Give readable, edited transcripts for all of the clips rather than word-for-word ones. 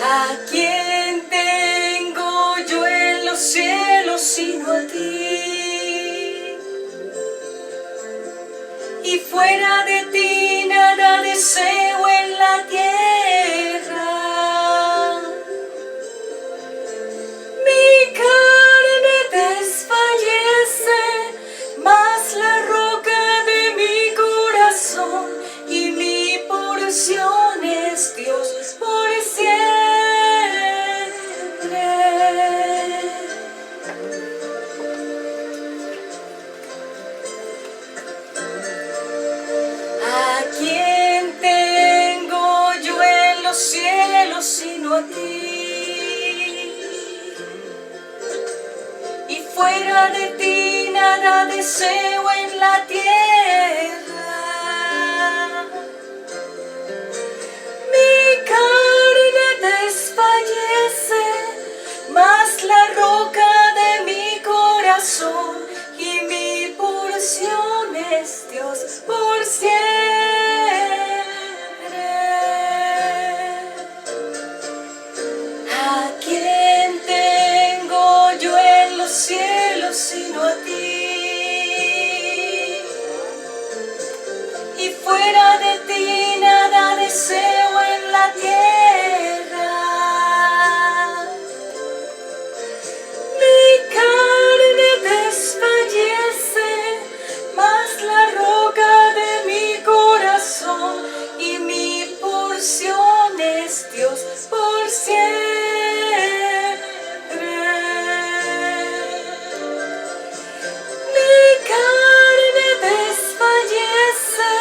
¿A quién tengo yo en los cielos sino a ti? Y fuera de ti nada deseo en la tierra. Mi carne desfallece, mas la roca de mi corazón y mi porción es Dios por siempre. ¿A quién tengo yo en los cielos sino a ti? Y fuera de ti nada deseo en la tierra. Mi carne desfallece, mas la roca de mi corazón y mi porción es Dios por siempre. ¿A quién tengo yo en los cielos sino a ti? Y fuera de ti nada deseo en la tierra. Mi carne desfallece, mas la roca de mi corazón y mi porción es Dios por siempre. Mi carne desfallece,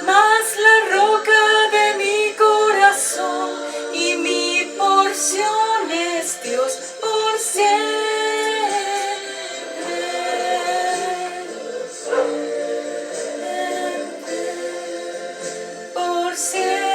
mas la roca de mi corazón y mi porción es Dios por siempre. Por siempre.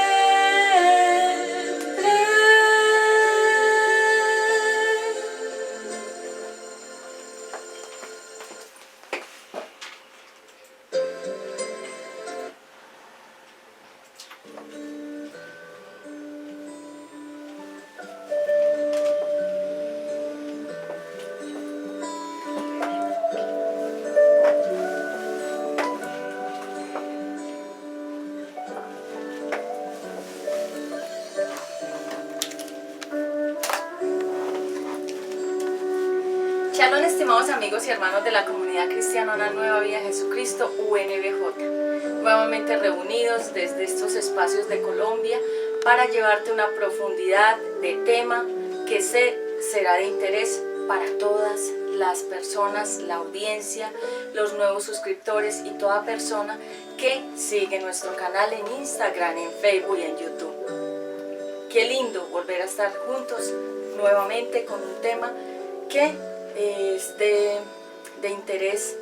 Shalom, estimados amigos y hermanos de la comunidad cristiana Una Nueva Vida Jesucristo UNBJ, nuevamente reunidos desde estos espacios de Colombia para llevarte una profundidad de tema que será de interés para todas las personas, la audiencia, los nuevos suscriptores y toda persona que sigue nuestro canal en Instagram, en Facebook y en YouTube. Qué lindo volver a estar juntos nuevamente con un tema que es de interés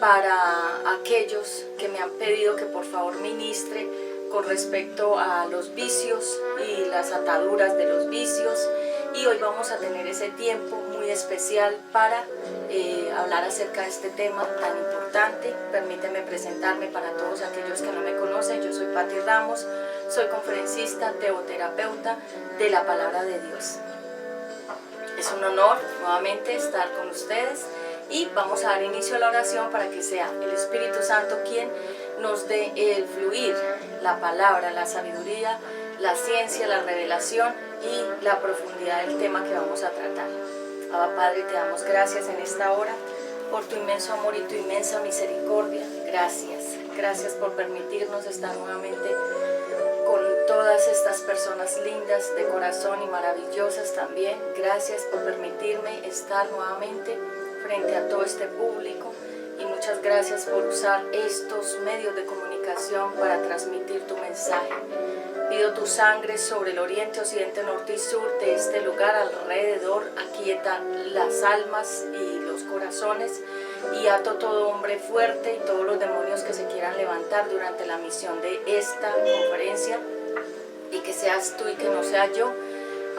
para aquellos que me han pedido que por favor ministre con respecto a los vicios y las ataduras de los vicios, y hoy vamos a tener ese tiempo muy especial para hablar acerca de este tema tan importante. Permíteme presentarme para todos aquellos que no me conocen. Yo soy Patti Ramos, soy conferencista, teoterapeuta de la Palabra de Dios. Es un honor nuevamente estar con ustedes y vamos a dar inicio a la oración para que sea el Espíritu Santo quien nos dé el fluir, la palabra, la sabiduría, la ciencia, la revelación y la profundidad del tema que vamos a tratar. Abba Padre, te damos gracias en esta hora por tu inmenso amor y tu inmensa misericordia. Gracias por permitirnos estar nuevamente con todas estas personas lindas de corazón y maravillosas también. Gracias por permitirme estar nuevamente frente a todo este público y muchas gracias por usar estos medios de comunicación para transmitir tu mensaje. Pido tu sangre sobre el oriente, occidente, norte y sur de este lugar alrededor. Aquieta las almas y los corazones y ato todo hombre fuerte y todos los demonios que se quieran levantar durante la misión de esta conferencia, y que seas tú y que no sea yo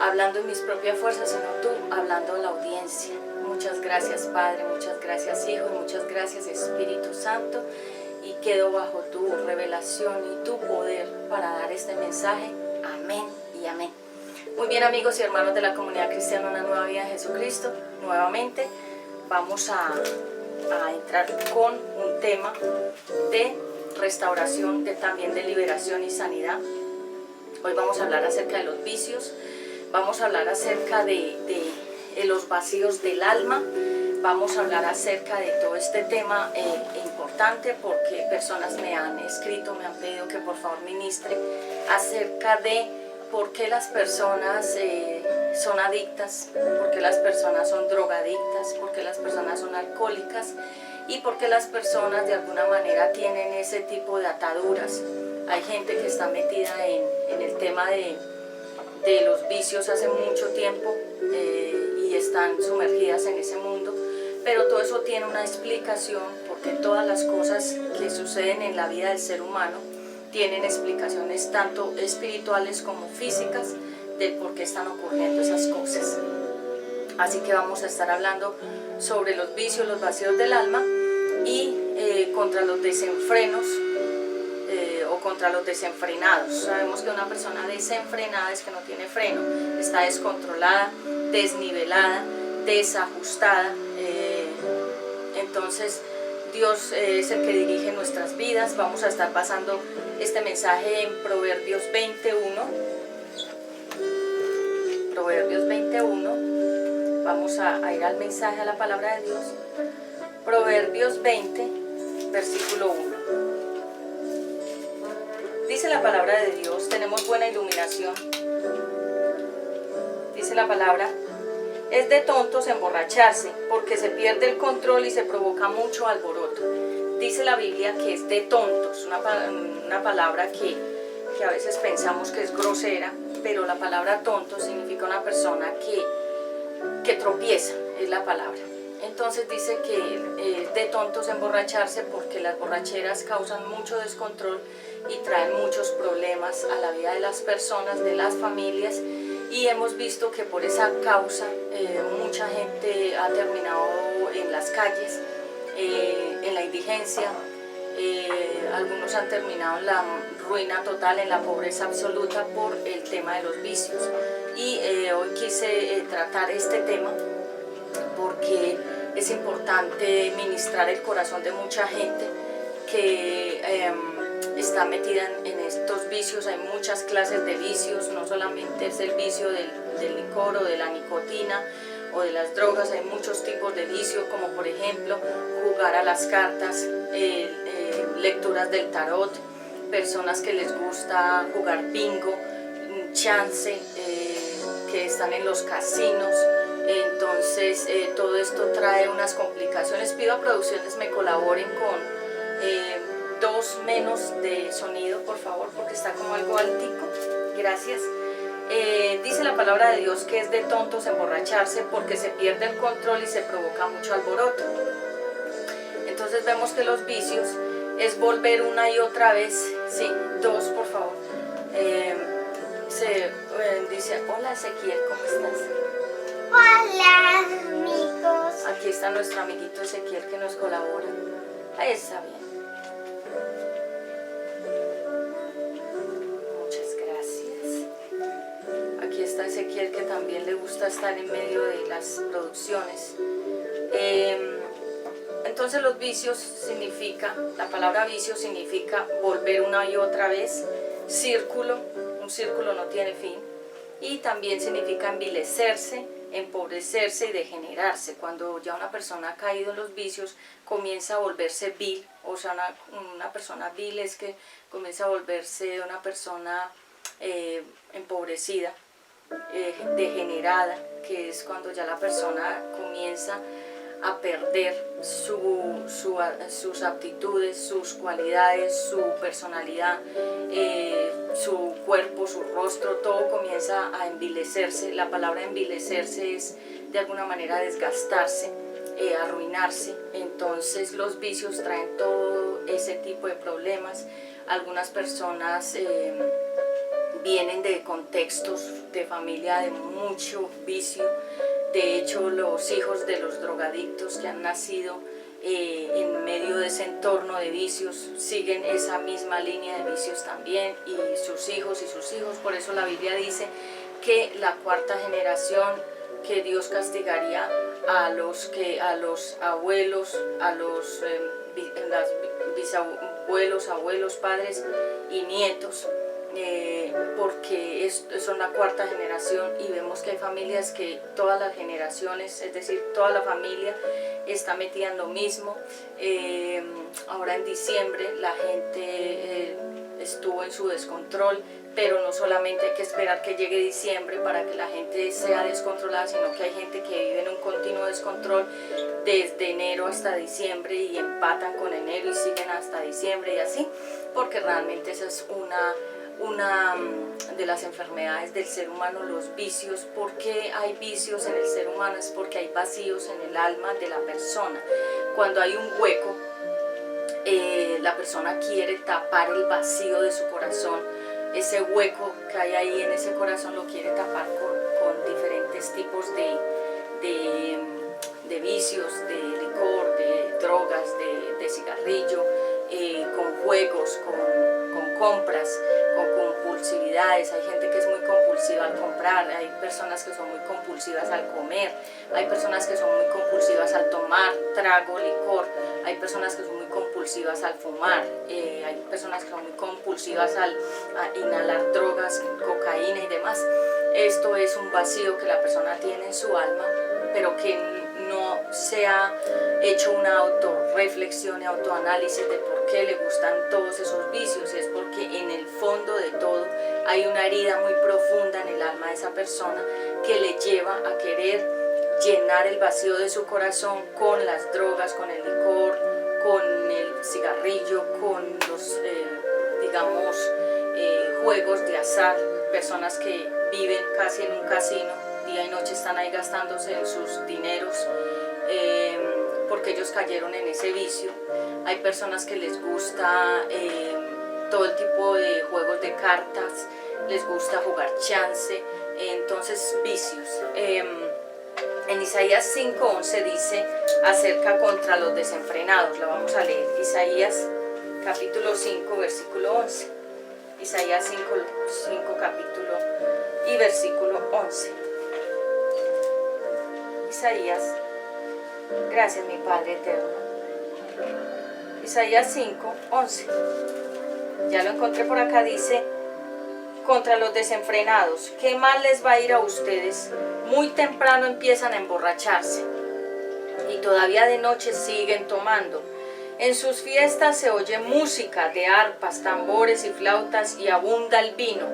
hablando en mis propias fuerzas, sino tú hablando a la audiencia. Muchas gracias Padre, muchas gracias Hijo y muchas gracias Espíritu Santo, y quedo bajo tu revelación y tu poder para dar este mensaje. Amén y amén. Muy bien, amigos y hermanos de la comunidad cristiana Una Nueva Vida en Jesucristo, nuevamente vamos a entrar con un tema de restauración, también de liberación y sanidad. Hoy vamos a hablar acerca de los vicios, vamos a hablar acerca de los vacíos del alma, vamos a hablar acerca de todo este tema importante, porque personas me han escrito, me han pedido que por favor ministre acerca de por qué las personas son adictas, por qué las personas son drogadictas, por qué las personas son alcohólicas y por qué las personas de alguna manera tienen ese tipo de ataduras. Hay gente que está metida en el tema de los vicios hace mucho tiempo y están sumergidas en ese mundo, pero todo eso tiene una explicación, porque todas las cosas que suceden en la vida del ser humano tienen explicaciones tanto espirituales como físicas del por qué están ocurriendo esas cosas. Así que vamos a estar hablando sobre los vicios, los vacíos del alma y contra los desenfrenos o contra los desenfrenados. Sabemos que una persona desenfrenada es que no tiene freno, está descontrolada, desnivelada, desajustada. Entonces Dios es el que dirige nuestras vidas. Vamos a estar pasando este mensaje en Proverbios 21. Proverbios 21. Vamos a ir al mensaje, a la palabra de Dios. Proverbios 20, versículo 1. Dice la palabra de Dios, tenemos buena iluminación. Dice la palabra: es de tontos emborracharse, porque se pierde el control y se provoca mucho alboroto. Dice la Biblia que es de tontos, una palabra que a veces pensamos que es grosera, pero la palabra tonto significa una persona que tropieza, es la palabra. Entonces dice que es de tontos emborracharse porque las borracheras causan mucho descontrol y traen muchos problemas a la vida de las personas, de las familias. Y hemos visto que por esa causa mucha gente ha terminado en las calles, en la indigencia, algunos han terminado en la ruina total, en la pobreza absoluta por el tema de los vicios. Y hoy quise tratar este tema porque es importante ministrar el corazón de mucha gente que está metida en estos vicios. Hay muchas clases de vicios, no solamente es el vicio del licor o de la nicotina o de las drogas, hay muchos tipos de vicio, como por ejemplo jugar a las cartas, lecturas del tarot, personas que les gusta jugar bingo, chance, que están en los casinos. Entonces todo esto trae unas complicaciones. Pido a producciones me colaboren con 2 menos de sonido, por favor, porque está como algo altico. Gracias. Dice la palabra de Dios que es de tontos emborracharse porque se pierde el control y se provoca mucho alboroto. Entonces vemos que los vicios es volver una y otra vez. Sí, 2 por favor. Dice: hola Ezequiel, ¿cómo estás? Hola amigos. Aquí está nuestro amiguito Ezequiel que nos colabora. Ahí está bien. Muchas gracias. Aquí está Ezequiel, que también le gusta estar en medio de las producciones. Entonces los vicios significa, la palabra vicio significa volver una y otra vez, círculo, un círculo no tiene fin, y también significa envilecerse, empobrecerse y degenerarse. Cuando ya una persona ha caído en los vicios, comienza a volverse vil. O sea, una persona vil es que comienza a volverse una persona empobrecida, degenerada, que es cuando ya la persona comienza a perder sus aptitudes, sus cualidades, su personalidad, su cuerpo, su rostro, todo comienza a envilecerse. La palabra envilecerse es de alguna manera desgastarse, arruinarse. Entonces los vicios traen todo ese tipo de problemas. Algunas personas vienen de contextos de familia de mucho vicio. De hecho, los hijos de los drogadictos que han nacido en medio de ese entorno de vicios siguen esa misma línea de vicios también, y sus hijos. Por eso la Biblia dice que la cuarta generación, que Dios castigaría a los abuelos, a los bisabuelos, abuelos, padres y nietos, porque son la cuarta generación, y vemos que hay familias que todas las generaciones, es decir, toda la familia está metida en lo mismo. Ahora en diciembre la gente estuvo en su descontrol, pero no solamente hay que esperar que llegue diciembre para que la gente sea descontrolada, sino que hay gente que vive en un continuo descontrol desde enero hasta diciembre, y empatan con enero y siguen hasta diciembre y así, porque realmente esa es una de las enfermedades del ser humano, los vicios. ¿Por qué hay vicios en el ser humano? Es porque hay vacíos en el alma de la persona. Cuando hay un hueco, la persona quiere tapar el vacío de su corazón. Ese hueco que hay ahí en ese corazón lo quiere tapar con diferentes tipos de vicios, de licor, de drogas, de cigarrillo, con juegos, con compras, con compulsividades. Hay gente que es muy compulsiva al comprar, hay personas que son muy compulsivas al comer, hay personas que son muy compulsivas al tomar trago, licor, hay personas que son muy compulsivas al fumar, hay personas que son muy compulsivas a inhalar drogas, cocaína y demás. Esto es un vacío que la persona tiene en su alma, pero que no se ha hecho una autorreflexión y autoanálisis de por qué le gustan todos esos vicios. Es porque en el fondo de todo hay una herida muy profunda en el alma de esa persona que le lleva a querer llenar el vacío de su corazón con las drogas, con el licor, con el cigarrillo, con los, juegos de azar. Personas que viven casi en un casino, día y noche están ahí gastándose en sus dineros, porque ellos cayeron en ese vicio. Hay personas que les gusta todo el tipo de juegos de cartas, les gusta jugar chance, entonces vicios. En Isaías 5:11 dice acerca contra los desenfrenados. La vamos a leer. Isaías capítulo 5 versículo 11. Isaías 5 capítulo y versículo 11. Isaías, gracias mi Padre eterno. Isaías 5:11. Ya lo encontré por acá. Dice: contra los desenfrenados, ¿qué mal les va a ir a ustedes? Muy temprano empiezan a emborracharse y todavía de noche siguen tomando. En sus fiestas se oye música de arpas, tambores y flautas, y abunda el vino.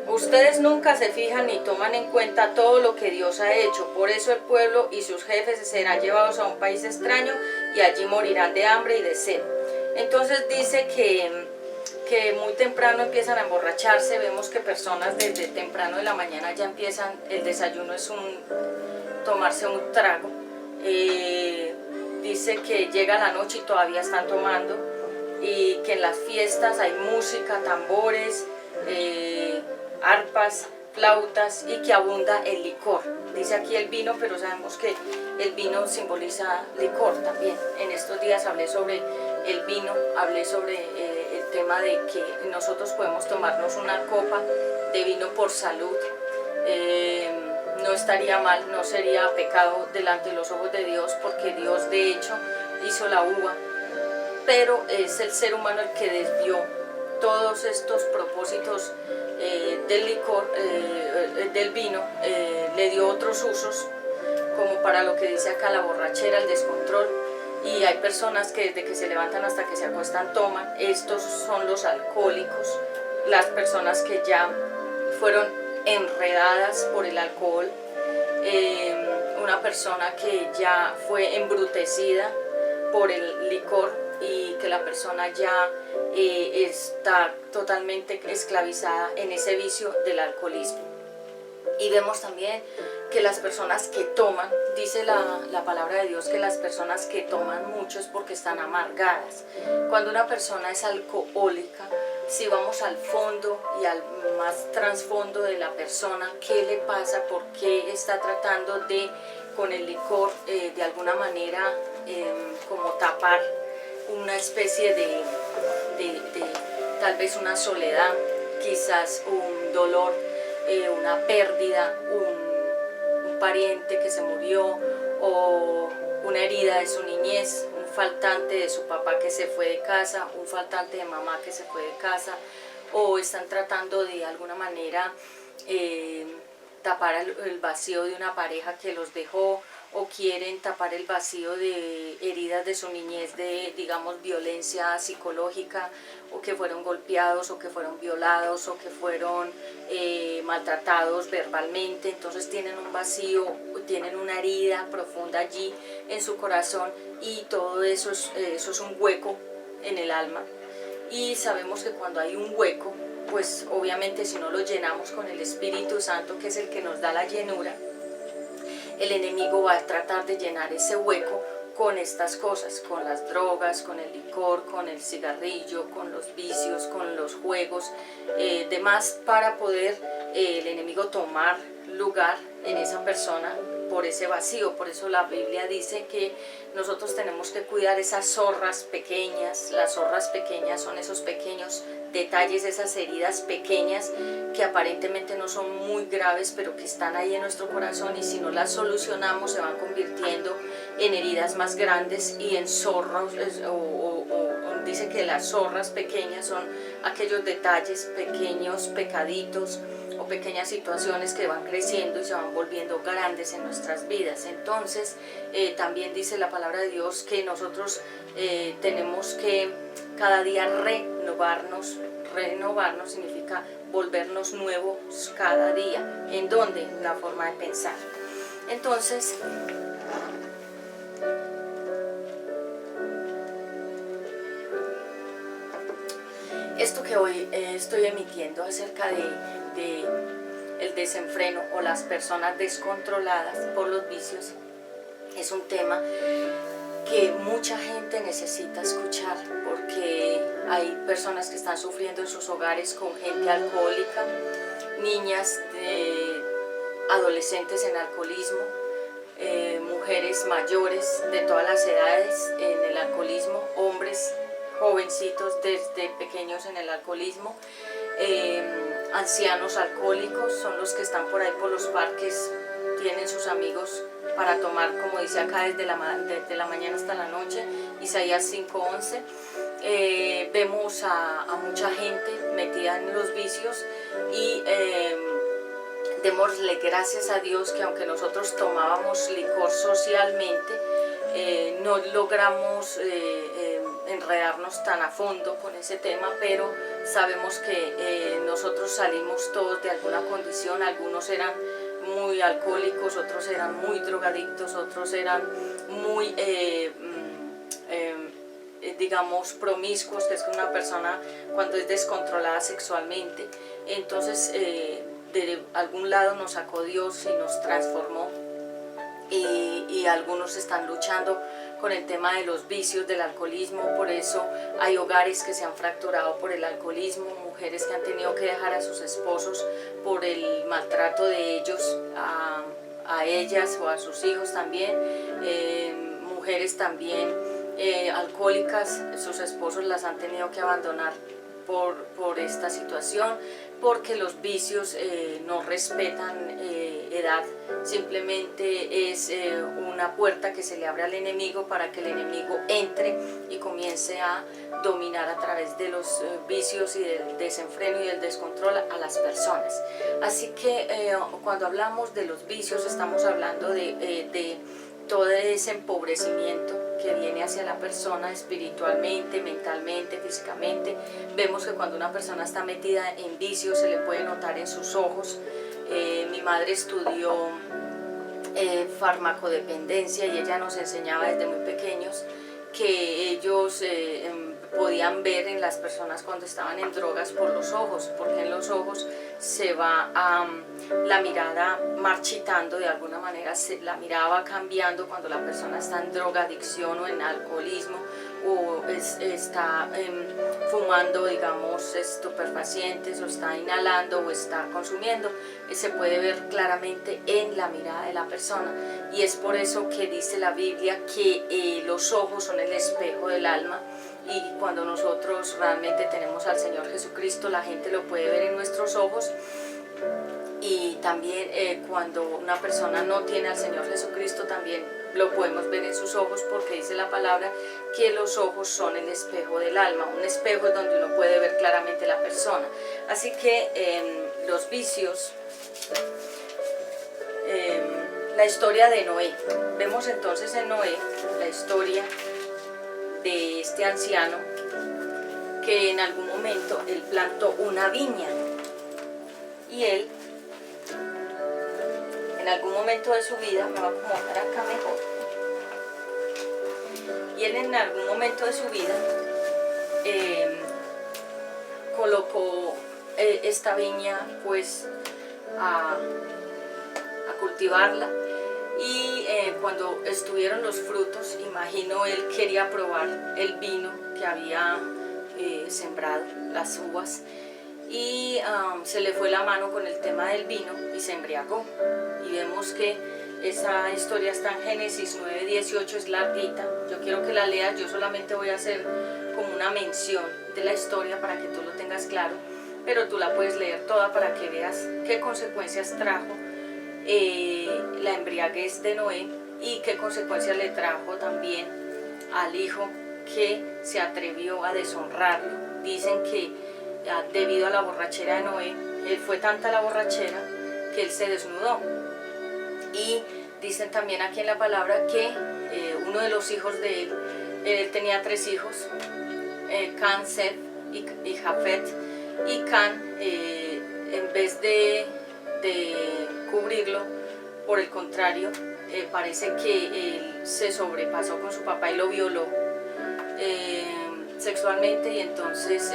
Ustedes nunca se fijan ni toman en cuenta todo lo que Dios ha hecho. Por eso el pueblo y sus jefes serán llevados a un país extraño y allí morirán de hambre y de sed. Entonces dice que muy temprano empiezan a emborracharse. Vemos que personas desde temprano de la mañana ya empiezan, el desayuno es tomarse un trago. Dice que llega la noche y todavía están tomando, y que en las fiestas hay música, tambores, arpas, flautas, y que abunda el licor. Dice aquí el vino, pero sabemos que el vino simboliza licor también. En estos días hablé sobre el vino, hablé sobre el tema de que nosotros podemos tomarnos una copa de vino por salud. No estaría mal, no sería pecado delante de los ojos de Dios, porque Dios de hecho hizo la uva, pero es el ser humano el que desvió todos estos propósitos del licor, del vino, le dio otros usos, como para lo que dice acá, la borrachera, el descontrol. Y hay personas que desde que se levantan hasta que se acuestan toman. Estos son los alcohólicos, las personas que ya fueron enredadas por el alcohol, una persona que ya fue embrutecida por el licor, y que la persona ya está totalmente esclavizada en ese vicio del alcoholismo. Y vemos también que las personas que toman, dice la palabra de Dios, que las personas que toman mucho es porque están amargadas. Cuando una persona es alcohólica, si vamos al fondo y al más trasfondo de la persona, ¿qué le pasa? ¿Por qué está tratando de, con el licor, de alguna manera, como tapar una especie de tal vez una soledad, quizás un dolor una pérdida, un pariente que se murió, o una herida de su niñez, un faltante de su papá que se fue de casa, un faltante de mamá que se fue de casa, o están tratando de alguna manera tapar el vacío de una pareja que los dejó, o quieren tapar el vacío de heridas de su niñez, de, digamos, violencia psicológica, o que fueron golpeados, o que fueron violados, o que fueron maltratados verbalmente. Entonces tienen un vacío, tienen una herida profunda allí en su corazón, y todo eso es un hueco en el alma. Y sabemos que cuando hay un hueco, pues obviamente si no lo llenamos con el Espíritu Santo, que es el que nos da la llenura, el enemigo va a tratar de llenar ese hueco con estas cosas, con las drogas, con el licor, con el cigarrillo, con los vicios, con los juegos, demás, para poder el enemigo tomar lugar en esa persona por ese vacío. Por eso la Biblia dice que nosotros tenemos que cuidar esas zorras pequeñas. Las zorras pequeñas son esos pequeños detalles, esas heridas pequeñas que aparentemente no son muy graves, pero que están ahí en nuestro corazón, y si no las solucionamos se van convirtiendo en heridas más grandes y en zorros. Dice que las zorras pequeñas son aquellos detalles, pequeños pecaditos o pequeñas situaciones que van creciendo y se van volviendo grandes en nuestras vidas. Entonces también dice la palabra de Dios que nosotros tenemos que cada día renovarnos. Renovarnos significa volvernos nuevos cada día. ¿En dónde? En la forma de pensar. Entonces, esto que hoy estoy emitiendo acerca de el desenfreno o las personas descontroladas por los vicios es un tema que mucha gente necesita escuchar, porque hay personas que están sufriendo en sus hogares con gente alcohólica, niñas, adolescentes en alcoholismo, mujeres mayores de todas las edades en el alcoholismo, hombres jovencitos desde pequeños en el alcoholismo, ancianos alcohólicos son los que están por ahí por los parques, tienen sus amigos para tomar, como dice acá, desde la mañana hasta la noche, Isaías 5:11. Vemos a mucha gente metida en los vicios, y démosle gracias a Dios que aunque nosotros tomábamos licor socialmente, no logramos enredarnos tan a fondo con ese tema, pero sabemos que nosotros salimos todos de alguna condición. Algunos eran muy alcohólicos, otros eran muy drogadictos, otros eran muy digamos promiscuos, que es una persona cuando es descontrolada sexualmente. Entonces de algún lado nos sacó Dios y nos transformó, y algunos están luchando con el tema de los vicios del alcoholismo. Por eso hay hogares que se han fracturado por el alcoholismo, mujeres que han tenido que dejar a sus esposos por el maltrato de ellos a ellas o a sus hijos también, mujeres también alcohólicas, sus esposos las han tenido que abandonar por esta situación, porque los vicios no respetan edad, simplemente es una puerta que se le abre al enemigo para que el enemigo entre y comience a dominar a través de los vicios y del desenfreno y del descontrol a las personas. Así que cuando hablamos de los vicios estamos hablando de todo ese empobrecimiento que viene hacia la persona espiritualmente, mentalmente, físicamente. Vemos que cuando una persona está metida en vicios se le puede notar en sus ojos. Mi madre estudió farmacodependencia, y ella nos enseñaba desde muy pequeños que ellos podían ver en las personas cuando estaban en drogas por los ojos, porque en los ojos se va la mirada marchitando de alguna manera, la mirada va cambiando cuando la persona está en drogadicción o en alcoholismo, o está fumando, digamos, estupefacientes, o está inhalando o está consumiendo. Se puede ver claramente en la mirada de la persona, y es por eso que dice la Biblia que los ojos son el espejo del alma. Y cuando nosotros realmente tenemos al Señor Jesucristo, la gente lo puede ver en nuestros ojos, Y también cuando una persona no tiene al Señor Jesucristo, también lo podemos ver en sus ojos, porque dice la palabra que los ojos son el espejo del alma. Un espejo es donde uno puede ver claramente la persona. Así que los vicios, la historia de Noé. Vemos entonces en Noé la historia de este anciano que en algún momento él plantó una viña, y él en algún momento de su vida, me va a acomodar acá mejor, y él en algún momento de su vida colocó esta viña pues a cultivarla, y cuando estuvieron los frutos, imagino él quería probar el vino que había sembrado, las uvas, y se le fue la mano con el tema del vino y se embriagó. Y vemos que esa historia está en Génesis 9:18, es larguita, yo quiero que la leas, yo solamente voy a hacer como una mención de la historia para que tú lo tengas claro, pero tú la puedes leer toda para que veas qué consecuencias trajo la embriaguez de Noé, y qué consecuencias le trajo también al hijo que se atrevió a deshonrarlo. Dicen que debido a la borrachera de Noé, fue tanta la borrachera que él se desnudó. Y dicen también aquí en la palabra que uno de los hijos de él tenía 3 hijos, Can, Seth y Jafet, y Can en vez de cubrirlo, por el contrario, parece que él se sobrepasó con su papá y lo violó sexualmente, y entonces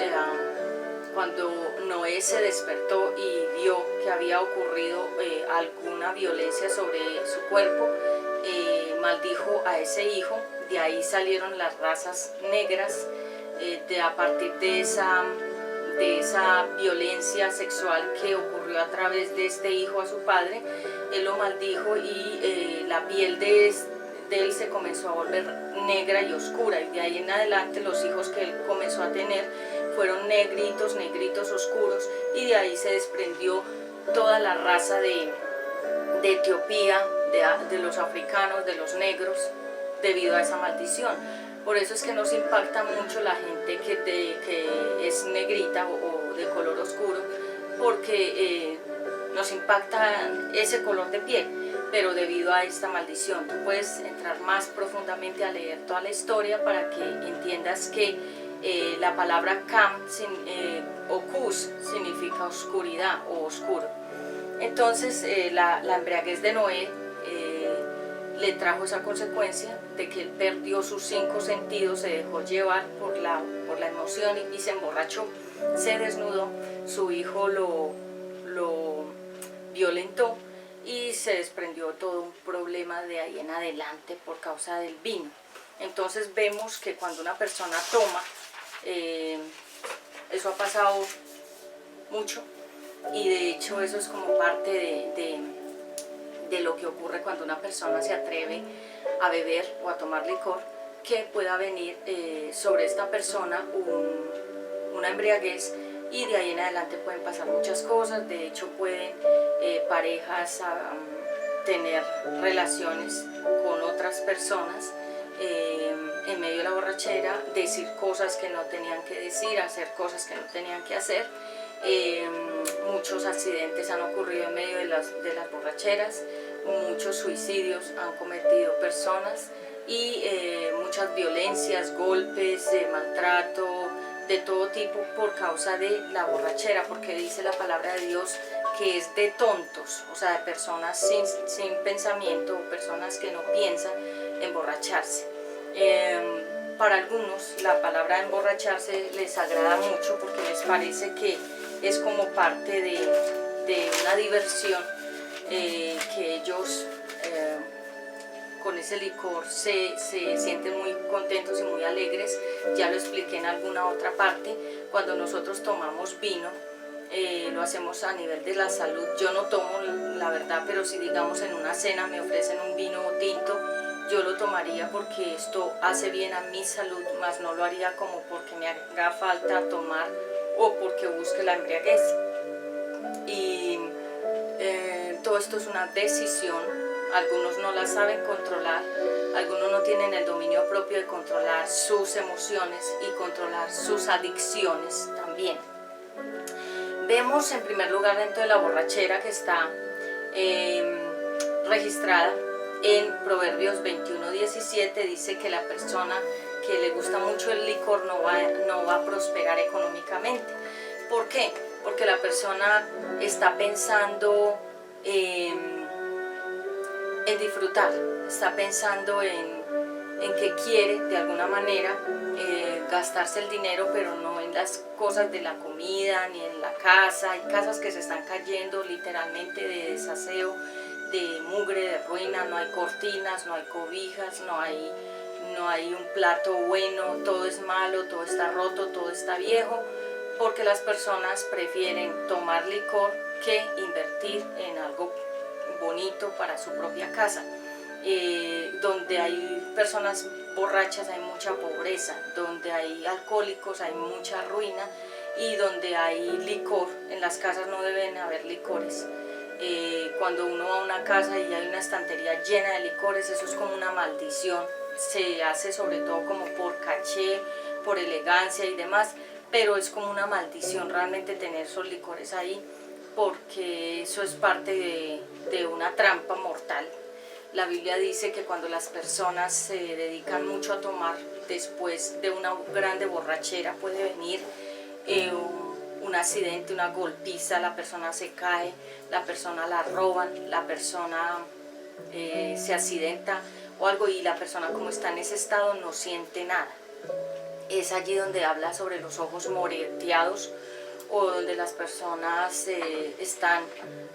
cuando Noé se despertó y vio que había ocurrido alguna violencia sobre su cuerpo, maldijo a ese hijo. De ahí salieron las razas negras, a partir de esa violencia sexual que ocurrió a través de este hijo a su padre. Él lo maldijo, y la piel de él se comenzó a volver negra y oscura, y de ahí en adelante los hijos que él comenzó a tener fueron negritos oscuros, y de ahí se desprendió toda la raza de Etiopía, de los africanos, de los negros, debido a esa maldición. Por eso es que nos impacta mucho la gente que es negrita o de color oscuro, porque nos impacta ese color de piel, pero debido a esta maldición. Tú puedes entrar más profundamente a leer toda la historia para que entiendas que la palabra Cam o Cus significa oscuridad o oscuro. Entonces la embriaguez de Noé le trajo esa consecuencia de que él perdió sus 5 sentidos, se dejó llevar por la emoción y se emborrachó, se desnudó, su hijo lo violentó, y se desprendió todo un problema de ahí en adelante por causa del vino. Entonces vemos que cuando una persona toma, eso ha pasado mucho, y de hecho eso es como parte de lo que ocurre cuando una persona se atreve a beber o a tomar licor, que pueda venir sobre esta persona una embriaguez, y de ahí en adelante pueden pasar muchas cosas. De hecho pueden parejas tener relaciones con otras personas en medio de la borrachera, decir cosas que no tenían que decir, hacer cosas que no tenían que hacer. Muchos accidentes han ocurrido en medio de las borracheras, muchos suicidios han cometido personas, y muchas violencias, golpes, maltrato de todo tipo por causa de la borrachera, porque dice la palabra de Dios que es de tontos, o sea, de personas sin pensamiento, personas que no piensan emborracharse. Para algunos la palabra emborracharse les agrada mucho porque les parece que es como parte de una diversión, que ellos con ese licor se sienten muy contentos y muy alegres. Ya lo expliqué en alguna otra parte. Cuando nosotros tomamos vino, lo hacemos a nivel de la salud. Yo no tomo, la verdad, pero si digamos en una cena me ofrecen un vino tinto, yo lo tomaría porque esto hace bien a mi salud, más no lo haría como porque me haga falta tomar o porque busque la embriaguez. Y todo esto es una decisión. Algunos no la saben controlar, algunos no tienen el dominio propio de controlar sus emociones y controlar sus adicciones también. Vemos en primer lugar dentro de la borrachera que está registrada en Proverbios 21:17, dice que la persona que le gusta mucho el licor no va a prosperar económicamente. ¿Por qué? Porque la persona está pensando en disfrutar, está pensando en que quiere de alguna manera gastarse el dinero, pero no en las cosas de la comida ni en la casa. Hay casas que se están cayendo literalmente de desaseo, de mugre, de ruina, no hay cortinas, no hay cobijas, no hay un plato bueno, todo es malo, todo está roto, todo está viejo, porque las personas prefieren tomar licor que invertir en algo bonito para su propia casa. Donde hay personas borrachas hay mucha pobreza, donde hay alcohólicos hay mucha ruina, y donde hay licor, en las casas no deben haber licores. Cuando uno va a una casa y hay una estantería llena de licores, eso es como una maldición. Se hace sobre todo como por caché, por elegancia y demás, pero es como una maldición realmente tener esos licores ahí, porque eso es parte de una trampa mortal. La Biblia dice que cuando las personas se dedican mucho a tomar, después de una grande borrachera puede venir un accidente, una golpiza, la persona se cae, la persona la roban, la persona se accidenta o algo, y la persona, como está en ese estado, no siente nada. Es allí donde habla sobre los ojos moreteados, o donde las personas están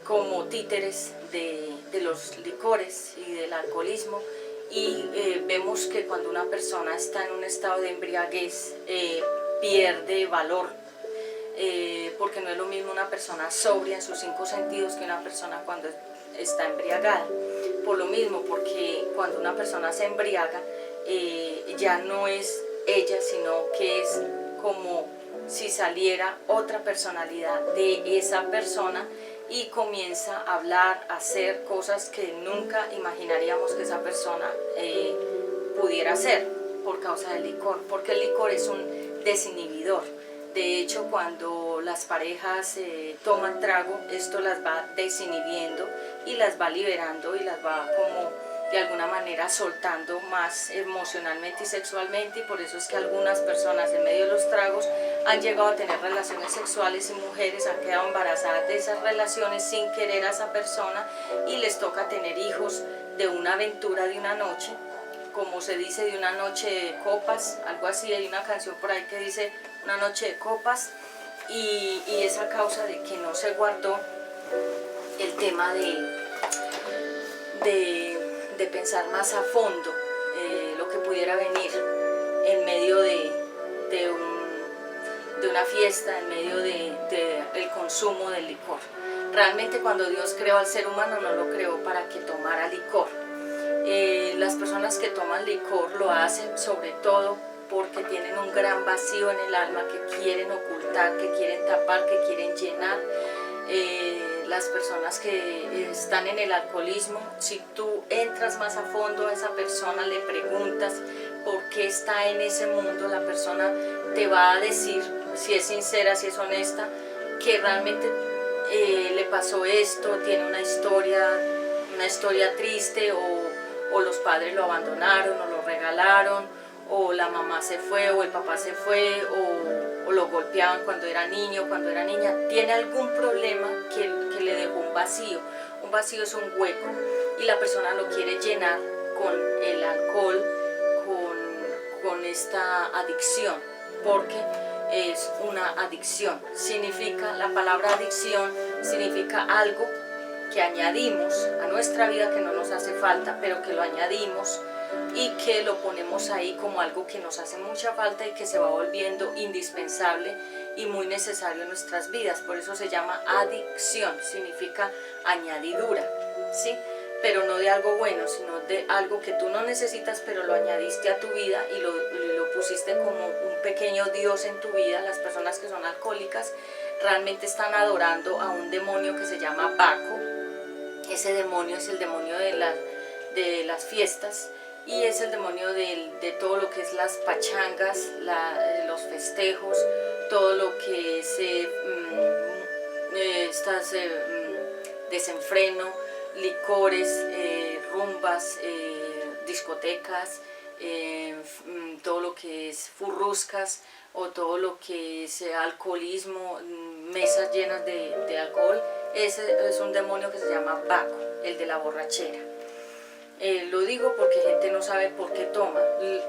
como títeres de los licores y del alcoholismo. Y vemos que cuando una persona está en un estado de embriaguez pierde valor, porque no es lo mismo una persona sobria en sus 5 sentidos que una persona cuando está embriagada. Por lo mismo, porque cuando una persona se embriaga ya no es ella, sino que es como si saliera otra personalidad de esa persona y comienza a hablar, a hacer cosas que nunca imaginaríamos que esa persona pudiera hacer por causa del licor, porque el licor es un desinhibidor. De hecho, cuando las parejas toman trago, esto las va desinhibiendo y las va liberando y las va como de alguna manera soltando más emocionalmente y sexualmente, y por eso es que algunas personas en medio de los tragos han llegado a tener relaciones sexuales, y mujeres han quedado embarazadas de esas relaciones sin querer a esa persona, y les toca tener hijos de una aventura de una noche, como se dice, de una noche de copas, algo así. Hay una canción por ahí que dice una noche de copas, y es a causa de que no se guardó el tema de pensar más a fondo lo que pudiera venir en medio de una fiesta, en medio del consumo del licor. Realmente cuando Dios creó al ser humano no lo creó para que tomara licor. Las personas que toman licor lo hacen sobre todo porque tienen un gran vacío en el alma que quieren ocultar, que quieren tapar, que quieren llenar. Las personas que están en el alcoholismo, si tú entras más a fondo a esa persona, le preguntas por qué está en ese mundo, la persona te va a decir, si es sincera, si es honesta, que realmente le pasó esto, tiene una historia triste, o los padres lo abandonaron, o lo regalaron, o la mamá se fue, o el papá se fue, o lo golpeaban cuando era niño, cuando era niña. Tiene algún problema que le dejó un vacío. Un vacío es un hueco, y la persona lo quiere llenar con el alcohol, con esta adicción, porque es una adicción. La palabra adicción significa algo que añadimos a nuestra vida, que no nos hace falta, pero que lo añadimos y que lo ponemos ahí como algo que nos hace mucha falta y que se va volviendo indispensable y muy necesario en nuestras vidas. Por eso se llama adicción, significa añadidura, ¿sí? Pero no de algo bueno, sino de algo que tú no necesitas, pero lo añadiste a tu vida y lo pusiste como un pequeño Dios en tu vida. Las personas que son alcohólicas realmente están adorando a un demonio que se llama Baco, Ese demonio es el demonio de las fiestas y es el demonio de todo lo que es las pachangas, los festejos, todo lo que es desenfreno, licores, rumbas, discotecas, todo lo que es furruscas o todo lo que es alcoholismo, mesas llenas de alcohol. Ese es un demonio que se llama Baco, el de la borrachera. Lo digo porque gente no sabe por qué toma.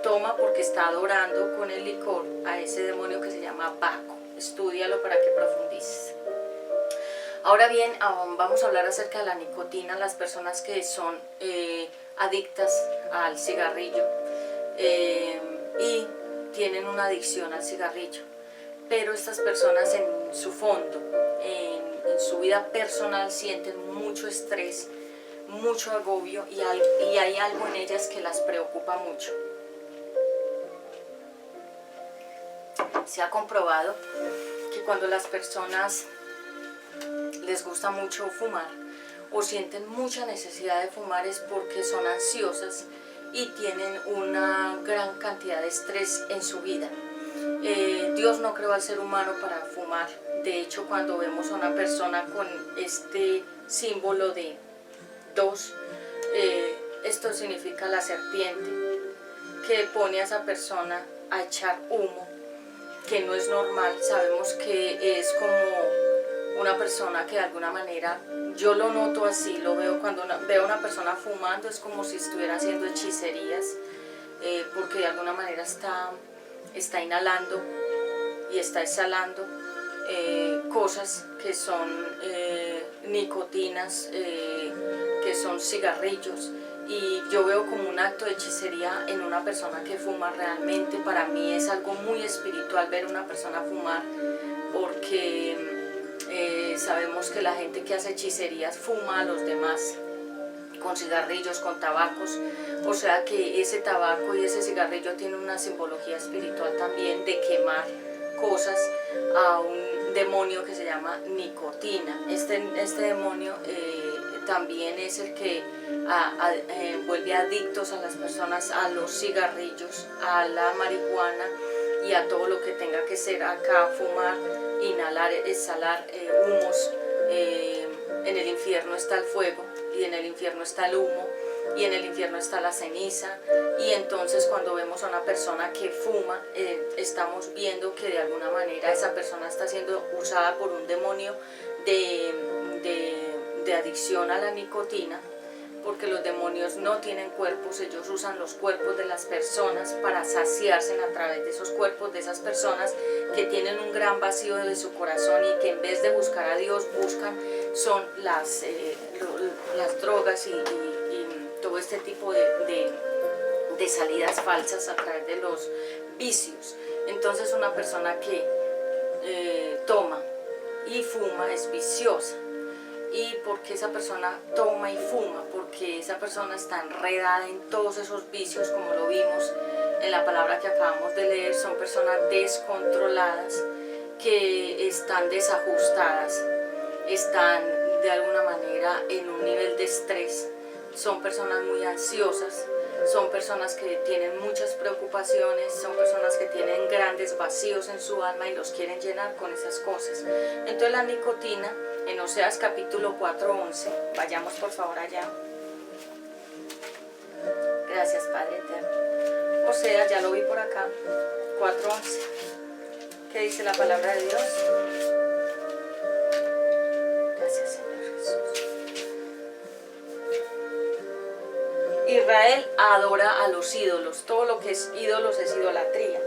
Toma porque está adorando con el licor a ese demonio que se llama Baco. Estúdialo para que profundices. Ahora bien, vamos a hablar acerca de la nicotina, las personas que son adictas al cigarrillo y tienen una adicción al cigarrillo. Pero estas personas en su fondo, en su vida personal, sienten mucho estrés, mucho agobio y hay algo en ellas que las preocupa mucho. Se ha comprobado que cuando las personas les gusta mucho fumar o sienten mucha necesidad de fumar es porque son ansiosas y tienen una gran cantidad de estrés en su vida. Dios no creó al ser humano para fumar. De hecho, cuando vemos a una persona con este símbolo de 2, esto significa la serpiente que pone a esa persona a echar humo, que no es normal. Sabemos que es como una persona que de alguna manera, yo lo noto así, lo veo cuando veo a una persona fumando, es como si estuviera haciendo hechicerías, porque de alguna manera está inhalando y está exhalando cosas que son nicotinas, que son cigarrillos, y yo veo como un acto de hechicería en una persona que fuma. Realmente para mí es algo muy espiritual ver a una persona fumar, porque sabemos que la gente que hace hechicerías fuma a los demás con cigarrillos, con tabacos, o sea que ese tabaco y ese cigarrillo tienen una simbología espiritual también de quemar cosas a un demonio que se llama nicotina. Este demonio también es el que vuelve adictos a las personas a los cigarrillos, a la marihuana y a todo lo que tenga que ser acá, fumar, inhalar, exhalar humos. En el infierno está el fuego y en el infierno está el humo y en el infierno está la ceniza, y entonces cuando vemos a una persona que fuma, estamos viendo que de alguna manera esa persona está siendo usada por un demonio de adicción a la nicotina, porque los demonios no tienen cuerpos, ellos usan los cuerpos de las personas para saciarse a través de esos cuerpos de esas personas que tienen un gran vacío de su corazón y que en vez de buscar a Dios buscan son las drogas y todo este tipo de salidas falsas a través de los vicios. Entonces una persona que toma y fuma es viciosa. ¿Y por qué esa persona toma y fuma? Porque esa persona está enredada en todos esos vicios, como lo vimos en la palabra que acabamos de leer. Son personas descontroladas, que están desajustadas, están de alguna manera en un nivel de estrés, son personas muy ansiosas, son personas que tienen muchas preocupaciones, son personas que tienen grandes vacíos en su alma y los quieren llenar con esas cosas. Entonces la nicotina, en Oseas capítulo 4:11, vayamos por favor allá. Gracias Padre eterno. Oseas, ya lo vi por acá, 4:11. ¿Qué dice la palabra de Dios? Gracias Señor Jesús. Israel adora a los ídolos, todo lo que es ídolos es idolatría.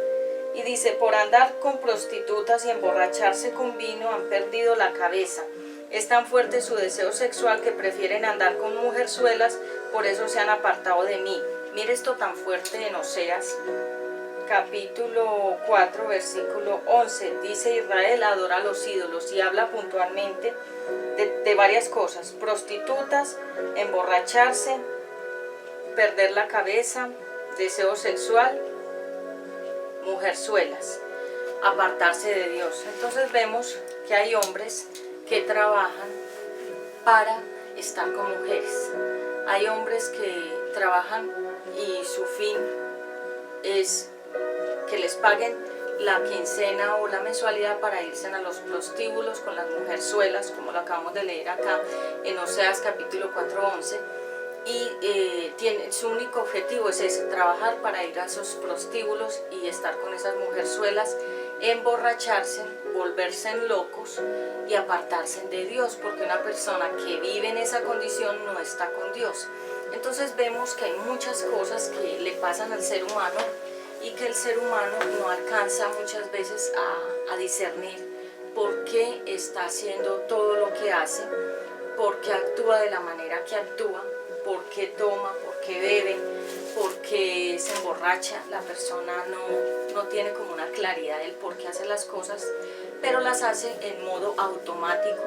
Y dice, por andar con prostitutas y emborracharse con vino han perdido la cabeza. Es tan fuerte su deseo sexual que prefieren andar con mujerzuelas, por eso se han apartado de mí. Mire esto tan fuerte en Oseas, capítulo 4, versículo 11. Dice, Israel adora a los ídolos, y habla puntualmente de varias cosas: prostitutas, emborracharse, perder la cabeza, deseo sexual, mujerzuelas, apartarse de Dios. Entonces vemos que hay hombres que trabajan para estar con mujeres. Hay hombres que trabajan y su fin es que les paguen la quincena o la mensualidad para irse a los prostíbulos con las mujerzuelas, como lo acabamos de leer acá en Oseas capítulo 4:11, y su único objetivo es ese, trabajar para ir a esos prostíbulos y estar con esas mujerzuelas, emborracharse, volverse locos y apartarse de Dios, porque una persona que vive en esa condición no está con Dios. Entonces vemos que hay muchas cosas que le pasan al ser humano y que el ser humano no alcanza muchas veces a discernir por qué está haciendo todo lo que hace, por qué actúa de la manera que actúa, por qué toma, por qué bebe, por qué se emborracha. La persona no tiene como una claridad del por qué hace las cosas, pero las hace en modo automático.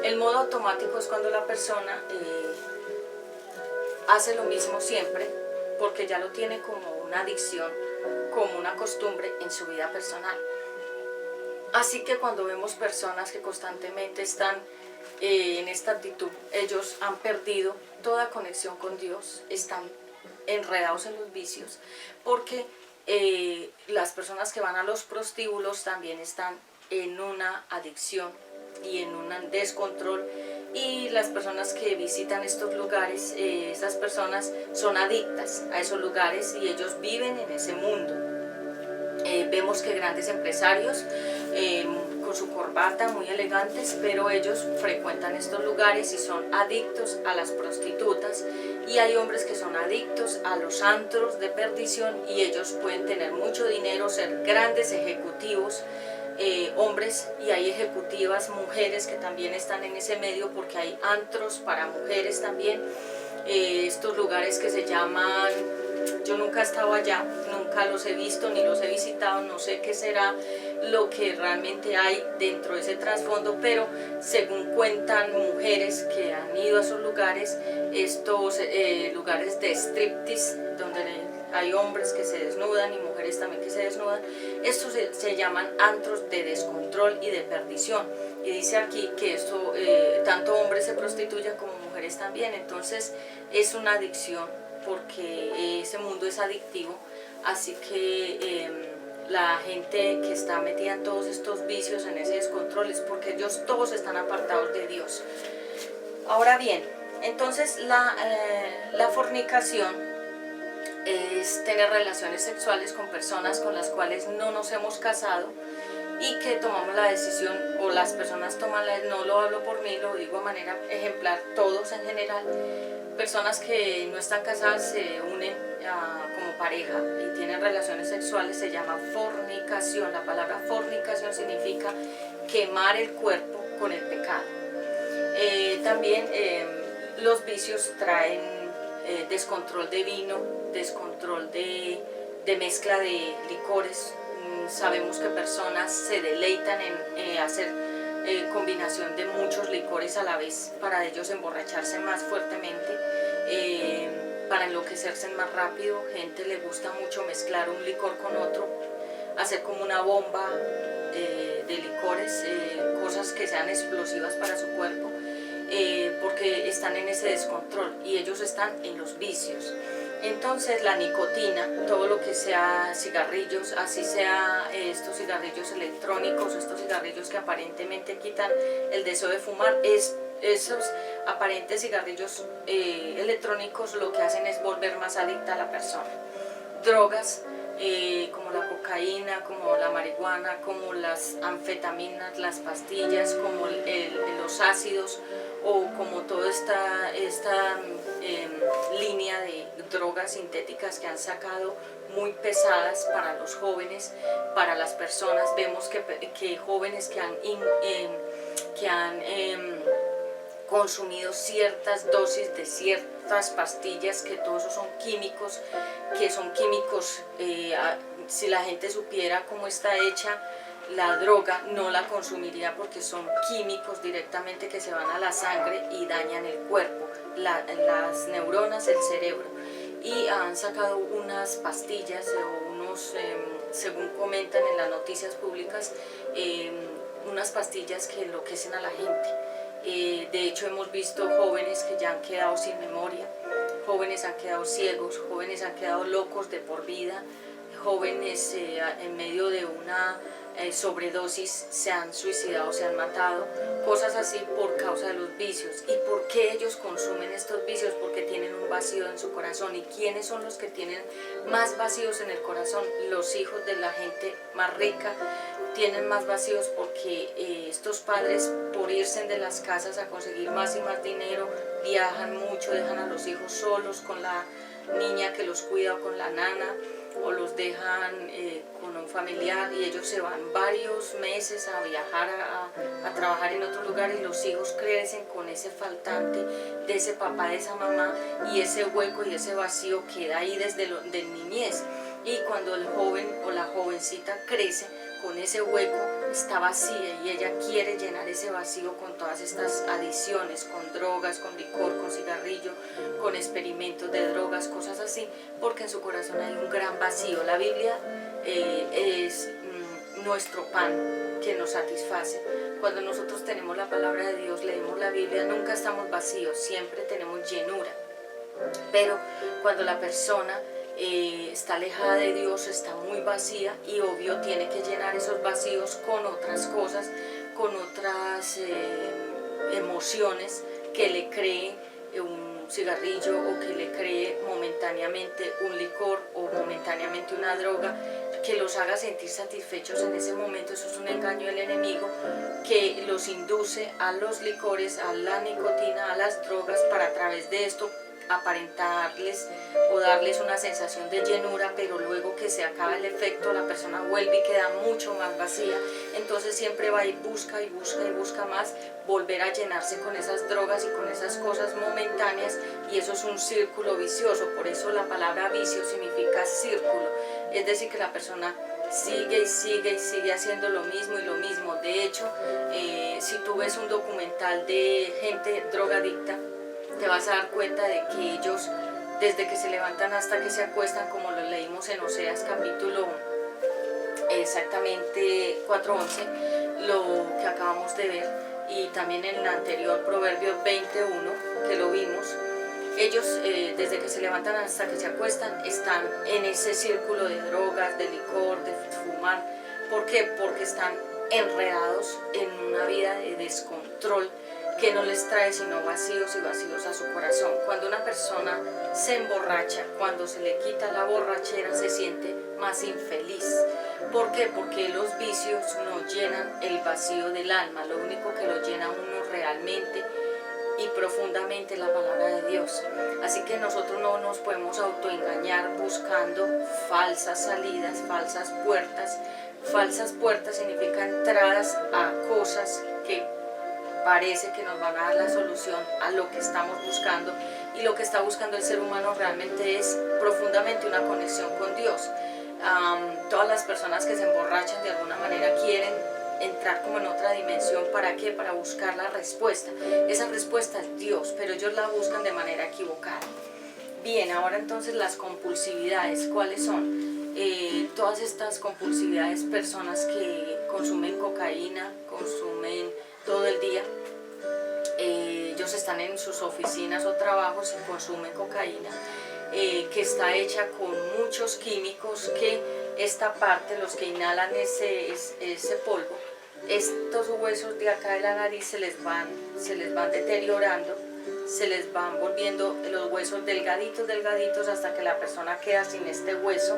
El modo automático es cuando la persona hace lo mismo siempre, porque ya lo tiene como una adicción, como una costumbre en su vida personal. Así que cuando vemos personas que constantemente están en esta actitud, ellos han perdido toda conexión con Dios, están enredados en los vicios, porque las personas que van a los prostíbulos también están en una adicción y en un descontrol, y las personas que visitan estos lugares, estas personas son adictas a esos lugares y ellos viven en ese mundo. Vemos que grandes empresarios con su corbata muy elegantes, pero ellos frecuentan estos lugares y son adictos a las prostitutas, y hay hombres que son adictos a los antros de perdición y ellos pueden tener mucho dinero, ser grandes ejecutivos, hombres, y hay ejecutivas mujeres que también están en ese medio, porque hay antros para mujeres también, estos lugares que se llaman, yo nunca he estado allá, nunca los he visto ni los he visitado, no sé qué será lo que realmente hay dentro de ese trasfondo, pero según cuentan mujeres que han ido a esos lugares, estos lugares de striptease, donde hay hombres que se desnudan y mujeres también que se desnudan, estos se llaman antros de descontrol y de perdición, y dice aquí que esto, tanto hombres se prostituyen como mujeres también. Entonces es una adicción, porque ese mundo es adictivo. Así que la gente que está metida en todos estos vicios, en ese descontrol, es porque ellos todos están apartados de Dios. Ahora bien, entonces la fornicación es tener relaciones sexuales con personas con las cuales no nos hemos casado y que tomamos la decisión, o las personas toman no lo hablo por mí, lo digo de manera ejemplar, todos en general, personas que no están casadas se unen como pareja y tienen relaciones sexuales, se llama fornicación. La palabra fornicación significa quemar el cuerpo con el pecado. También los vicios traen descontrol de vino, descontrol de mezcla de licores. Sabemos que personas se deleitan en hacer combinación de muchos licores a la vez para ellos emborracharse más fuertemente, para enloquecerse más rápido. Gente le gusta mucho mezclar un licor con otro, hacer como una bomba de licores, cosas que sean explosivas para su cuerpo, porque están en ese descontrol y ellos están en los vicios. Entonces la nicotina, todo lo que sea cigarrillos, así sea estos cigarrillos electrónicos, estos cigarrillos que aparentemente quitan el deseo de fumar, esos aparentes cigarrillos electrónicos lo que hacen es volver más adicta a la persona. Drogas como la cocaína, como la marihuana, como las anfetaminas, las pastillas, como los ácidos, o como toda esta línea de drogas sintéticas que han sacado, muy pesadas para los jóvenes, para las personas. Vemos que jóvenes que han consumido ciertas dosis de ciertas pastillas, que todos esos son químicos, si la gente supiera cómo está hecha la droga, no la consumiría, porque son químicos directamente que se van a la sangre y dañan el cuerpo, las neuronas, el cerebro. Y han sacado unas pastillas o unos, según comentan en las noticias públicas, unas pastillas que enloquecen a la gente. De hecho hemos visto jóvenes que ya han quedado sin memoria, jóvenes han quedado ciegos, jóvenes han quedado locos de por vida, jóvenes en medio de una sobredosis se han suicidado, se han matado, cosas así por causa de los vicios. ¿Y por qué ellos consumen estos vicios? Porque tienen un vacío en su corazón. ¿Y quiénes son los que tienen más vacíos en el corazón? Los hijos de la gente más rica tienen más vacíos porque estos padres, por irse de las casas a conseguir más y más dinero, viajan mucho, dejan a los hijos solos con la niña que los cuida o con la nana, o los dejan con un familiar, y ellos se van varios meses a viajar, a trabajar en otro lugar, y los hijos crecen con ese faltante de ese papá, de esa mamá, y ese hueco y ese vacío queda ahí desde de niñez. Y cuando el joven o la jovencita crece con ese hueco, está vacía, y ella quiere llenar ese vacío con todas estas adicciones, con drogas, con licor, con cigarrillo, con experimentos de drogas, cosas así, porque en su corazón hay un gran vacío. La Biblia es nuestro pan que nos satisface. Cuando nosotros tenemos la palabra de Dios, leemos la Biblia, nunca estamos vacíos, siempre tenemos llenura. Pero cuando la persona está alejada de Dios, está muy vacía, y obvio tiene que llenar esos vacíos con otras cosas, con otras emociones que le cree un cigarrillo, o que le cree momentáneamente un licor, o momentáneamente una droga, que los haga sentir satisfechos en ese momento. Eso es un engaño del enemigo, que los induce a los licores, a la nicotina, a las drogas, para a través de esto aparentarles o darles una sensación de llenura, pero luego que se acaba el efecto, la persona vuelve y queda mucho más vacía. Entonces siempre va y busca y busca y busca más, volver a llenarse con esas drogas y con esas cosas momentáneas, y eso es un círculo vicioso. Por eso la palabra vicio significa círculo, es decir, que la persona sigue y sigue y sigue haciendo lo mismo y lo mismo. De hecho, si tú ves un documental de gente drogadicta, te vas a dar cuenta de que ellos, desde que se levantan hasta que se acuestan, como lo leímos en Oseas capítulo exactamente 4:11, lo que acabamos de ver, y también en el anterior Proverbios 21, que lo vimos, ellos desde que se levantan hasta que se acuestan están en ese círculo de drogas, de licor, de fumar. ¿Por qué? Porque están enredados en una vida de descontrol que no les trae sino vacíos y vacíos a su corazón. Cuando una persona se emborracha, cuando se le quita la borrachera, se siente más infeliz. ¿Por qué? Porque los vicios no llenan el vacío del alma. Lo único que lo llena uno realmente y profundamente es la palabra de Dios. Así que nosotros no nos podemos autoengañar buscando falsas salidas, falsas puertas. Falsas puertas significa entradas a cosas que parece que nos van a dar la solución a lo que estamos buscando, y lo que está buscando el ser humano realmente es profundamente una conexión con Dios. Todas las personas que se emborrachan de alguna manera quieren entrar como en otra dimensión. ¿Para qué? Para buscar la respuesta. Esa respuesta es Dios, pero ellos la buscan de manera equivocada. Bien, ahora entonces las compulsividades, ¿cuáles son? Todas estas compulsividades, personas que consumen cocaína, consumen todo el día, ellos están en sus oficinas o trabajos y consumen cocaína, que está hecha con muchos químicos, que esta parte, los que inhalan ese polvo, estos huesos de acá de la nariz se les van deteriorando, se les van volviendo los huesos delgaditos hasta que la persona queda sin este hueso,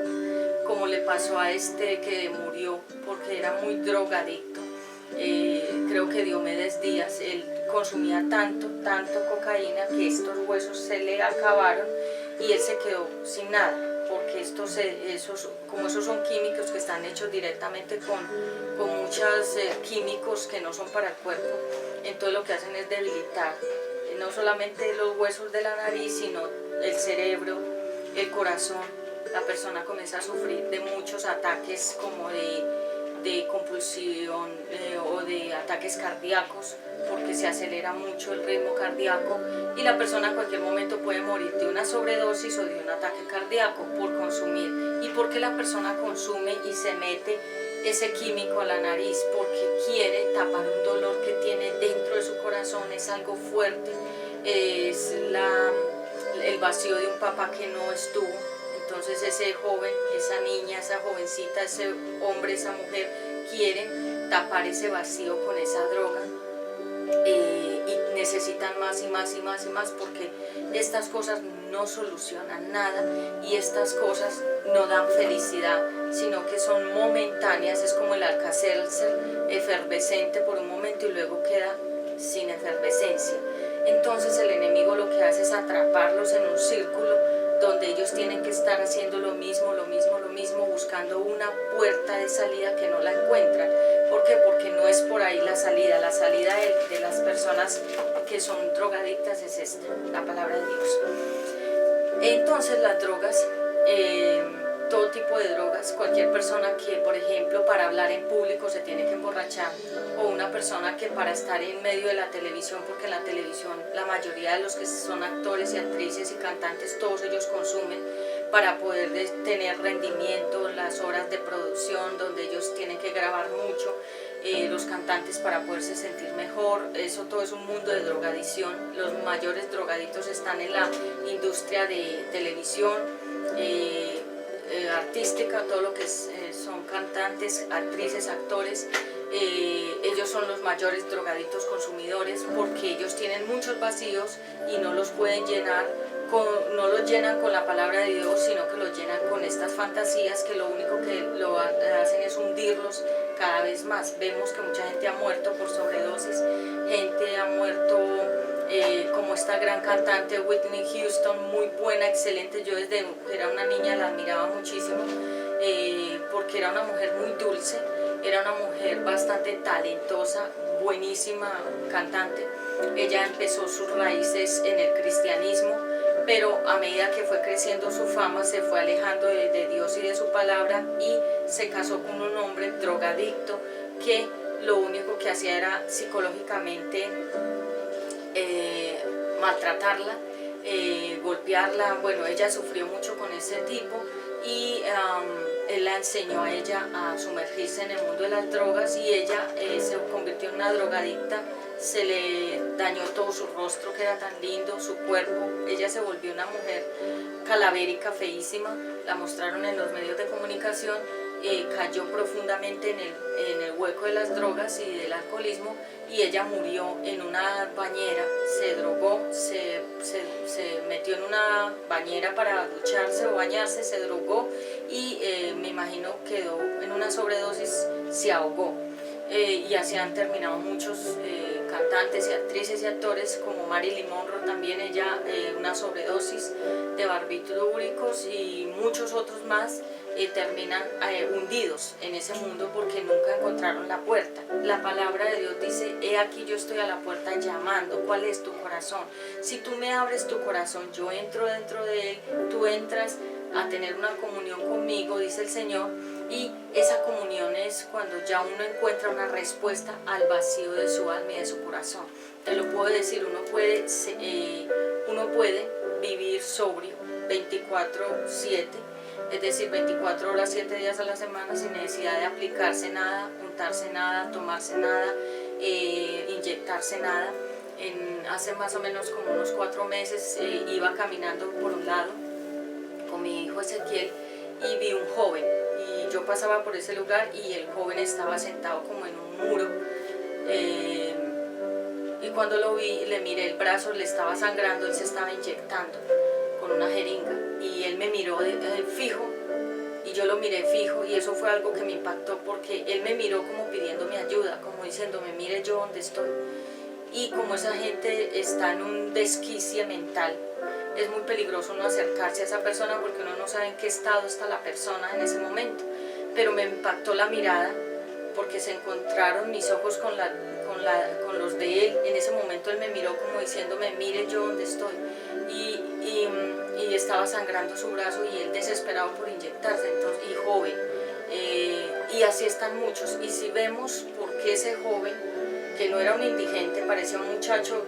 como le pasó a este que murió porque era muy drogadicto. Creo que Diomedes Díaz, él consumía tanto cocaína que estos huesos se le acabaron y él se quedó sin nada, porque esos son químicos que están hechos directamente con muchos químicos que no son para el cuerpo. Entonces lo que hacen es debilitar no solamente los huesos de la nariz, sino el cerebro, el corazón. La persona comienza a sufrir de muchos ataques como de compulsión o de ataques cardíacos, porque se acelera mucho el ritmo cardíaco, y la persona en cualquier momento puede morir de una sobredosis o de un ataque cardíaco por consumir. ¿Y por qué la persona consume y se mete ese químico a la nariz? Porque quiere tapar un dolor que tiene dentro de su corazón, es algo fuerte, es el vacío de un papá que no estuvo. Entonces ese joven, esa niña, esa jovencita, ese hombre, esa mujer quiere tapar ese vacío con esa droga, y necesitan más y más y más y más, porque estas cosas no solucionan nada y estas cosas no dan felicidad, sino que son momentáneas. Es como el Alka-Seltzer, efervescente por un momento y luego queda sin efervescencia. Entonces el enemigo lo que hace es atraparlos en un círculo donde ellos tienen que estar haciendo lo mismo, buscando una puerta de salida que no la encuentran. ¿Por qué? Porque no es por ahí la salida de las personas que son drogadictas es esta, la palabra de Dios. Entonces las drogas, todo tipo de drogas, cualquier persona que, por ejemplo, para hablar en público se tiene que emborrachar, o una persona que para estar en medio de la televisión, porque en la televisión la mayoría de los que son actores y actrices y cantantes, todos ellos consumen para poder tener rendimiento, las horas de producción donde ellos tienen que grabar mucho, los cantantes para poderse sentir mejor. Eso todo es un mundo de drogadicción. Los mayores drogadictos están en la industria de televisión, artística, todo lo que son cantantes, actrices, actores. Ellos son los mayores drogadictos consumidores, porque ellos tienen muchos vacíos y no los pueden llenar, no los llenan con la palabra de Dios, sino que los llenan con estas fantasías que lo único que lo hacen es hundirlos cada vez más. Vemos que mucha gente ha muerto por sobredosis, gente ha muerto, como esta gran cantante Whitney Houston, muy buena, excelente. Yo desde que era una niña la admiraba muchísimo, porque era una mujer muy dulce, era una mujer bastante talentosa, buenísima cantante. Ella empezó sus raíces en el cristianismo, pero a medida que fue creciendo su fama se fue alejando de Dios y de su palabra, y se casó con un hombre drogadicto que lo único que hacía era psicológicamente maltratarla, golpearla. Bueno, ella sufrió mucho con ese tipo, y él la enseñó a ella a sumergirse en el mundo de las drogas, y ella se convirtió en una drogadicta. Se le dañó todo su rostro, que era tan lindo, su cuerpo. Ella se volvió una mujer calavérica, feísima. La mostraron en los medios de comunicación. Cayó profundamente en el hueco de las drogas y del alcoholismo, y ella murió en una bañera. Se drogó, se metió en una bañera para ducharse o bañarse, se drogó, y me imagino quedó en una sobredosis, se ahogó. Y así han terminado muchos cantantes y actrices y actores, como Marilyn Monroe también, ella una sobredosis de barbitúricos, y muchos otros más terminan hundidos en ese mundo porque nunca encontraron la puerta. La palabra de Dios dice: he aquí yo estoy a la puerta llamando. ¿Cuál es tu corazón? Si tú me abres tu corazón, yo entro dentro de él, tú entras a tener una comunión conmigo, dice el Señor. Y esa comunión es cuando ya uno encuentra una respuesta al vacío de su alma y de su corazón. Te lo puedo decir, uno puede vivir sobrio 24/7, es decir, 24 horas, 7 días a la semana, sin necesidad de aplicarse nada, untarse nada, tomarse nada, inyectarse nada. Hace más o menos como unos 4 meses iba caminando por un lado con mi hijo Ezequiel, y vi un joven, y yo pasaba por ese lugar y el joven estaba sentado como en un muro, y cuando lo vi, le miré el brazo, le estaba sangrando, él se estaba inyectando con una jeringa, y él me miró fijo, y yo lo miré fijo, y eso fue algo que me impactó, porque él me miró como pidiéndome ayuda, como diciéndome: mire yo dónde estoy. Y como esa gente está en un desquicie mental, es muy peligroso no acercarse a esa persona, porque uno no sabe en qué estado está la persona en ese momento. Pero me impactó la mirada, porque se encontraron mis ojos con los de él. En ese momento él me miró como diciéndome: mire yo dónde estoy. Y estaba sangrando su brazo, y él desesperado por inyectarse, entonces, y joven. Y así están muchos. Y si vemos por qué ese joven, que no era un indigente, parecía un muchacho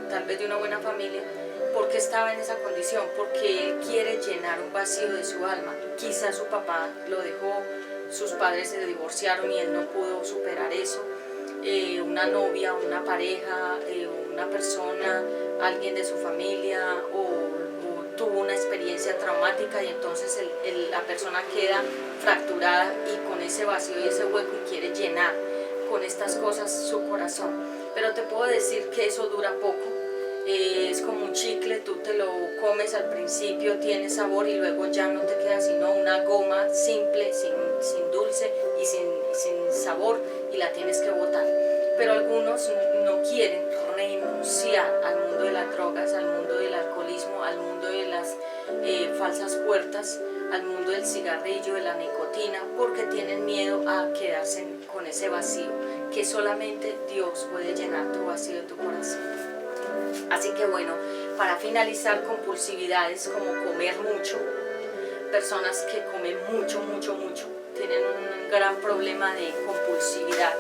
tal vez de una buena familia, ¿por qué estaba en esa condición? Porque él quiere llenar un vacío de su alma. Quizás su papá lo dejó, sus padres se divorciaron y él no pudo superar eso. una novia, una pareja, una persona, alguien de su familia o tuvo una experiencia traumática y entonces la persona queda fracturada y con ese vacío y ese hueco y quiere llenar con estas cosas su corazón. Pero te puedo decir que eso dura poco. Es como un chicle, tú te lo comes al principio, tiene sabor y luego ya no te queda sino una goma simple, sin dulce y sin sabor, y la tienes que botar. Pero algunos no quieren renunciar al mundo de las drogas, al mundo del alcoholismo, al mundo de las falsas puertas, al mundo del cigarrillo, de la nicotina, porque tienen miedo a quedarse con ese vacío, que solamente Dios puede llenar tu vacío en tu corazón. Así que bueno, para finalizar, compulsividades como comer mucho, personas que comen mucho, tienen un gran problema de compulsividad.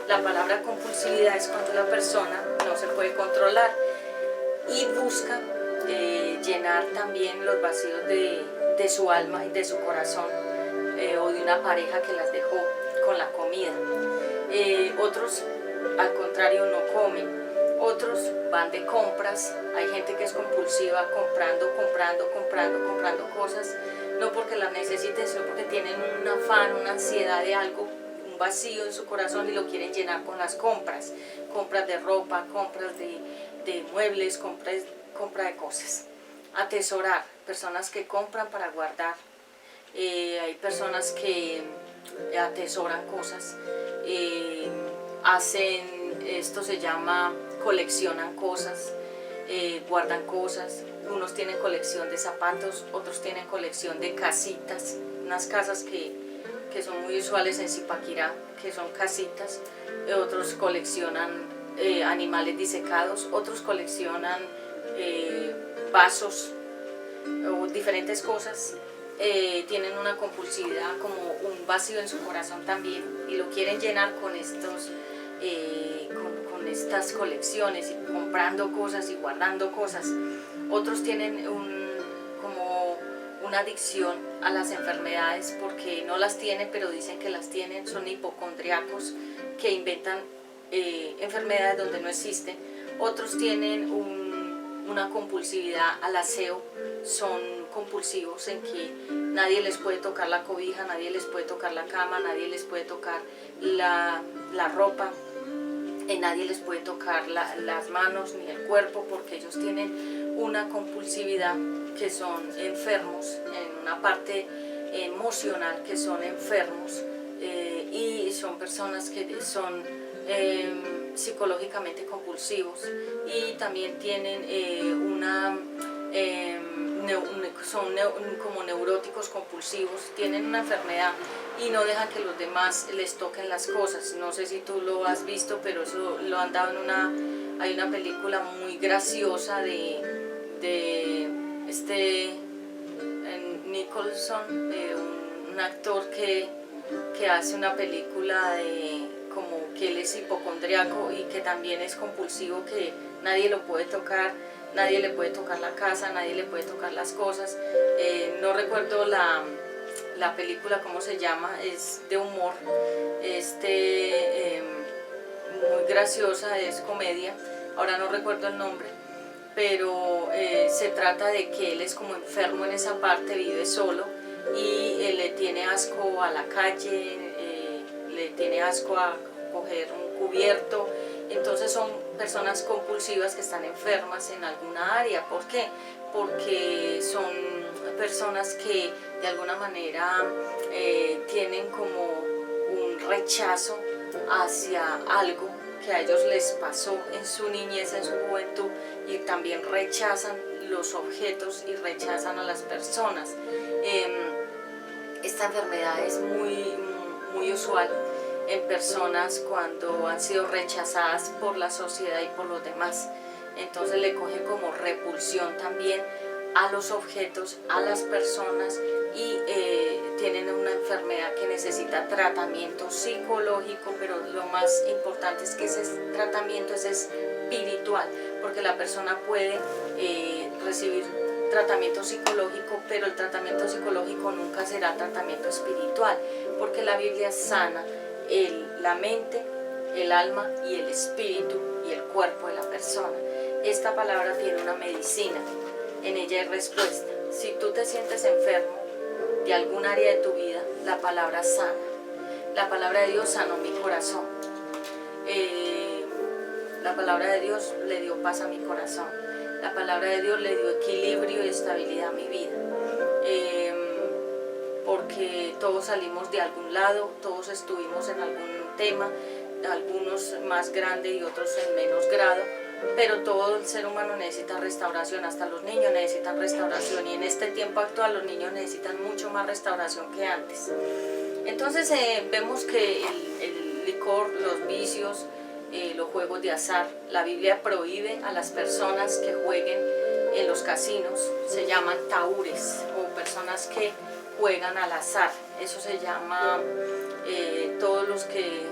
La palabra compulsividad es cuando la persona no se puede controlar y busca llenar también los vacíos de su alma y de su corazón, o de una pareja que las dejó con la comida. Otros, al contrario, no comen. Otros van de compras. Hay gente que es compulsiva comprando cosas, no porque las necesiten, sino porque tienen un afán, una ansiedad de algo, un vacío en su corazón y lo quieren llenar con las compras. Compras de ropa, compras de muebles, compra de cosas. Atesorar, personas que compran para guardar. Hay personas que atesoran cosas, esto se llama, coleccionan cosas, guardan cosas. Unos tienen colección de zapatos, otros tienen colección de casitas, unas casas que son muy usuales en Zipaquirá, que son casitas. Otros coleccionan animales disecados, otros coleccionan vasos o diferentes cosas. Tienen una compulsividad, como un vacío en su corazón también, y lo quieren llenar con con estas colecciones, y comprando cosas y guardando cosas. Otros tienen como una adicción a las enfermedades, porque no las tienen pero dicen que las tienen. Son hipocondriacos que inventan enfermedades donde no existen. Otros tienen una compulsividad al aseo, son compulsivos en que nadie les puede tocar la cobija, nadie les puede tocar la cama, nadie les puede tocar la ropa, nadie les puede tocar las manos ni el cuerpo, porque ellos tienen una compulsividad, que son enfermos en una parte emocional, que son enfermos, y son personas que son psicológicamente compulsivos, y también tienen son como neuróticos compulsivos, tienen una enfermedad y no dejan que los demás les toquen las cosas. No sé si tú lo has visto, pero eso lo han dado hay una película muy graciosa de Nicholson, un actor que hace una película de como que él es hipocondriaco y que también es compulsivo, que nadie lo puede tocar, nadie le puede tocar la casa, nadie le puede tocar las cosas. No recuerdo la película cómo se llama, es de humor, muy graciosa, es comedia, ahora no recuerdo el nombre, pero se trata de que él es como enfermo en esa parte, vive solo y le tiene asco a la calle, le tiene asco a coger un cubierto. Entonces son personas compulsivas que están enfermas en alguna área. ¿Por qué? Porque son personas que de alguna manera tienen como un rechazo hacia algo que a ellos les pasó en su niñez, en su juventud, y también rechazan los objetos y rechazan a las personas. Esta enfermedad es muy usual en personas cuando han sido rechazadas por la sociedad y por los demás. Entonces le cogen como repulsión también a los objetos, a las personas, y tienen una enfermedad que necesita tratamiento psicológico, pero lo más importante es que ese tratamiento es espiritual, porque la persona puede recibir tratamiento psicológico, pero el tratamiento psicológico nunca será tratamiento espiritual, porque la Biblia sana la mente, el alma y el espíritu y el cuerpo de la persona. Esta palabra tiene una medicina, en ella hay respuesta. Si tú te sientes enfermo de algún área de tu vida, la palabra sana. La palabra de Dios sanó mi corazón. La palabra de Dios le dio paz a mi corazón. La palabra de Dios le dio equilibrio y estabilidad a mi vida. Porque todos salimos de algún lado, todos estuvimos en algún tema, algunos más grande y otros en menos grado, pero todo el ser humano necesita restauración, hasta los niños necesitan restauración, y en este tiempo actual los niños necesitan mucho más restauración que antes. Entonces vemos que el licor, los vicios, los juegos de azar, la Biblia prohíbe a las personas que jueguen en los casinos, se llaman taúres, o personas que juegan al azar. Eso se llama todos los que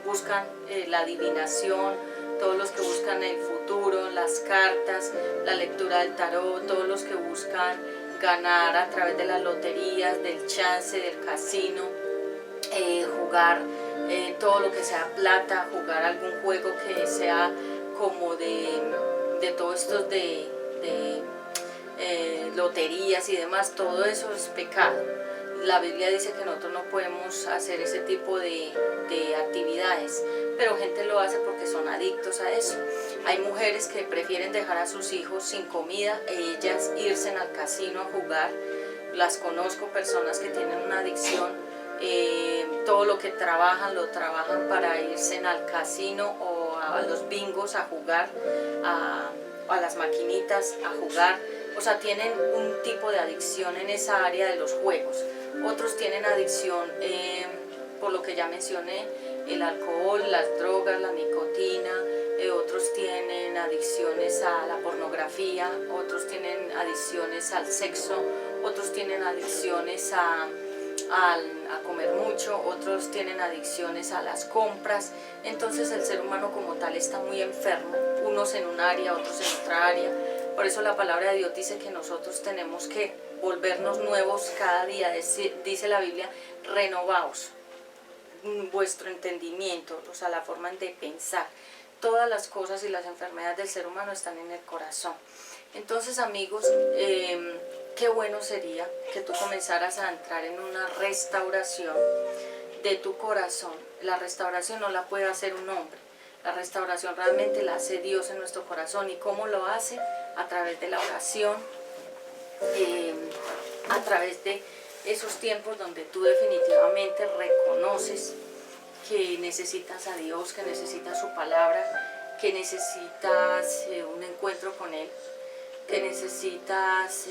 buscan la adivinación, todos los que buscan el futuro, las cartas, la lectura del tarot, todos los que buscan ganar a través de las loterías, del chance, del casino, jugar todo lo que sea plata, jugar algún juego que sea como de todos estos de loterías y demás. Todo eso es pecado. La Biblia dice que nosotros no podemos hacer ese tipo de actividades, pero gente lo hace porque son adictos a eso. Hay mujeres que prefieren dejar a sus hijos sin comida e ellas irse al casino a jugar. Las conozco, personas que tienen una adicción, todo lo que trabajan, lo trabajan para irse al casino o a los bingos a jugar, a las maquinitas a jugar. O sea, tienen un tipo de adicción en esa área de los juegos. Otros tienen adicción por lo que ya mencioné, el alcohol, las drogas, la nicotina. Otros tienen adicciones a la pornografía, otros tienen adicciones al sexo, otros tienen adicciones a comer mucho, otros tienen adicciones a las compras. Entonces el ser humano como tal está muy enfermo, unos en un área, otros en otra área. Por eso la palabra de Dios dice que nosotros tenemos que volvernos nuevos cada día. Dice la Biblia, renovaos vuestro entendimiento, o sea, la forma de pensar. Todas las cosas y las enfermedades del ser humano están en el corazón. Entonces, amigos, qué bueno sería que tú comenzaras a entrar en una restauración de tu corazón. La restauración no la puede hacer un hombre. La restauración realmente la hace Dios en nuestro corazón. ¿Y cómo lo hace? A través de la oración, a través de esos tiempos donde tú definitivamente reconoces que necesitas a Dios, que necesitas su palabra, que necesitas un encuentro con Él, que necesitas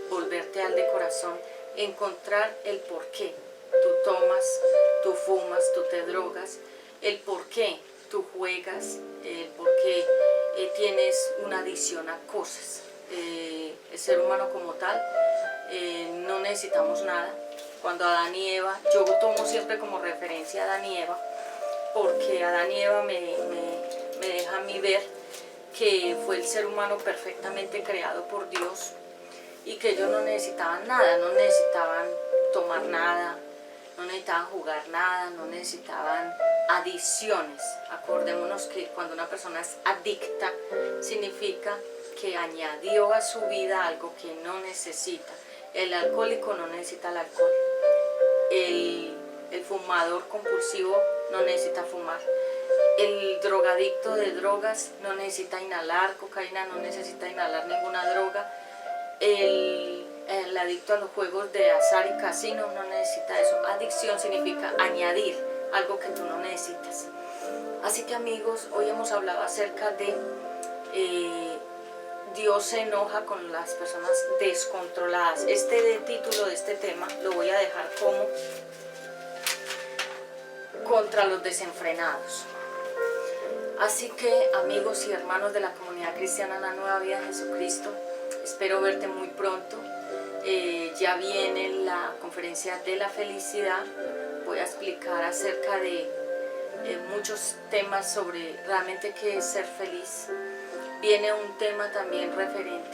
volverte al de corazón, encontrar el por qué tú tomas, tú fumas, tú te drogas, el por qué tú juegas, el por qué tienes una adicción a cosas. El ser humano como tal, no necesitamos nada. Cuando Adán y Eva, yo tomo siempre como referencia a Adán y Eva, porque Adán y Eva me deja a mí ver que fue el ser humano perfectamente creado por Dios y que ellos no necesitaban nada, no necesitaban tomar nada, no necesitaban jugar nada, no necesitaban adicciones. Acordémonos que cuando una persona es adicta, significa que añadió a su vida algo que no necesita. El alcohólico no necesita el alcohol. El fumador compulsivo no necesita fumar. El drogadicto de drogas no necesita inhalar cocaína, no necesita inhalar ninguna droga. El adicto a los juegos de azar y casino no necesita eso. Adicción significa añadir algo que tú no necesitas. Así que, amigos, hoy hemos hablado acerca de Dios se enoja con las personas descontroladas. Este título de este tema lo voy a dejar como contra los desenfrenados. Así que, amigos y hermanos de la comunidad cristiana La Nueva Vida de Jesucristo, espero verte muy pronto. Ya viene la conferencia de la felicidad. Voy a explicar acerca de muchos temas sobre realmente qué es ser feliz. Viene un tema también referente